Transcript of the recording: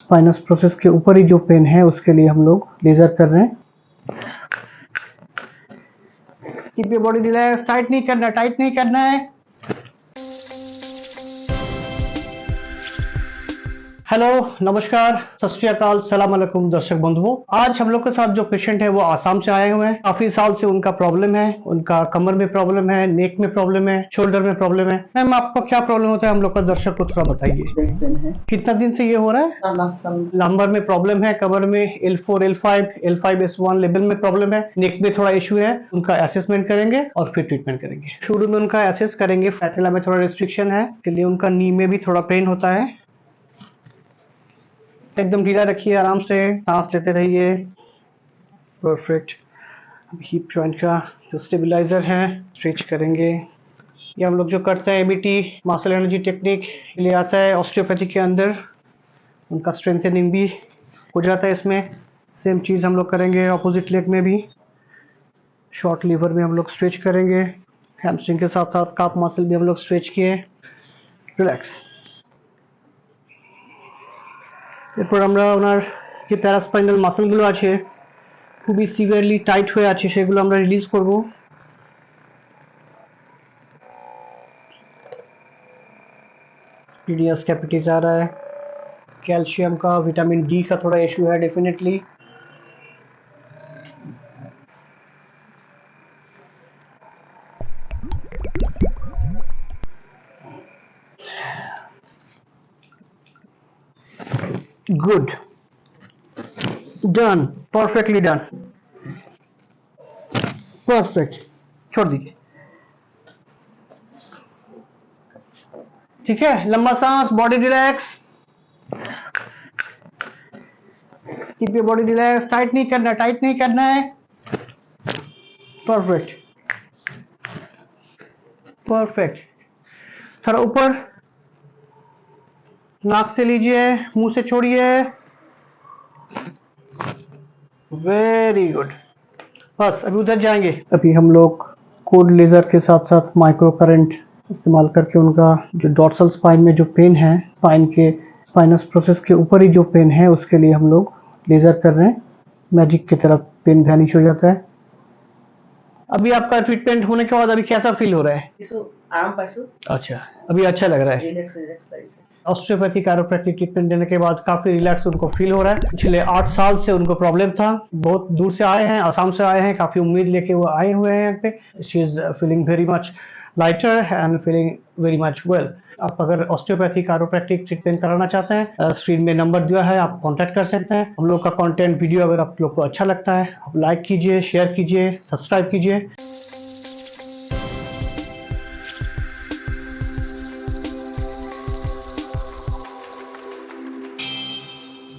Spinous process के ऊपर ही जो पेन है उसके लिए हम लोग लेजर कर रहे हैं। Keep your body relax, tight नहीं करना है। हेलो, नमस्कार, सत श्री अकाल, सलाम अलैकुम दर्शक बंधुओं। आज हम लोग के साथ जो पेशेंट है वो आसाम से आए हुए हैं। काफी साल से उनका प्रॉब्लम है, उनका कमर में प्रॉब्लम है, नेक में प्रॉब्लम है, शोल्डर में प्रॉब्लम है। मैम, आपको क्या प्रॉब्लम होता है, हम लोग का दर्शक को थोड़ा बताइए। कितना दिन से ये हो रहा है? लंबर में प्रॉब्लम है, कमर में L4, L5, L5S1 लेवल में प्रॉब्लम है, नेक में थोड़ा इश्यू है। उनका असेसमेंट करेंगे और फिर ट्रीटमेंट करेंगे। शुरू में उनका असेस करेंगे, पैटेला में थोड़ा रिस्ट्रिक्शन है, इसके लिए उनका नी में भी थोड़ा पेन होता है। एकदम ढीला रखिए, आराम से सांस लेते रहिए। परफेक्ट। हिप जॉइंट का जो स्टेबलाइजर है स्ट्रेच करेंगे। ये हम लोग जो करते हैं एबीटी मसल एनर्जी टेक्निक लिए आता है ऑस्टियोपैथी के अंदर। उनका स्ट्रेंथनिंग भी हो जाता है इसमें। सेम चीज़ हम लोग करेंगे अपोजिट लेग में भी। शॉर्ट लीवर में हम लोग स्ट्रेच करेंगे। हैमस्ट्रिंग के साथ साथ काफ मसल भी हम लोग स्ट्रेच किए। रिलैक्स। এরপর আমরা ওনার যে প্যারাস্পাইনাল মাসলগুলো আছে খুবই সিভিয়ারলি টাইট হয়ে আছে সেগুলো আমরা রিলিজ করব। स्पीडियस कैपिटिस आ रहा है, कैल्शियम का, विटामिन डी का थोड़ा इशू है definitely. Good, done, perfectly done, perfect. छोड़ दीजिए। ठीक है, लंबा सांस, body relax, keep your body relax, tight नहीं करना है। Perfect, perfect. थोड़ा ऊपर, नाक से लीजिए, मुंह से छोड़िए। Very good. बस अभी उधर जाएंगे। अभी हम लोग कोड लेजर के साथ साथ माइक्रो करंट इस्तेमाल करके उनका जो डॉर्सल स्पाइन में जो पेन है, स्पाइन के स्पाइनस प्रोसेस के ऊपर ही जो पेन है उसके लिए हम लोग लेजर कर रहे हैं। मैजिक की तरफ पेन वैनिश हो जाता है। अभी आपका ट्रीटमेंट होने के बाद अभी कैसा फील हो रहा है? अच्छा, अभी अच्छा लग रहा है। ऑस्टियोपैथी कैरोप्रैक्टिक ट्रीटमेंट देने के बाद काफी रिलैक्स उनको फील हो रहा है। पिछले 8 साल से उनको प्रॉब्लम था, बहुत दूर से आए हैं, आसाम से आए हैं, काफी उम्मीद लेके वो आए हुए हैं यहाँ पे। She is feeling very much lighter and feeling very much well. आप अगर ऑस्टियोपैथी कैरोप्रैक्टिक ट्रीटमेंट कराना चाहते हैं, स्क्रीन में नंबर दिया है, आप कांटेक्ट कर सकते हैं। हम लोग का कंटेंट वीडियो अगर आप लोग को अच्छा लगता है, आप लाइक कीजिए, शेयर कीजिए, सब्सक्राइब कीजिए।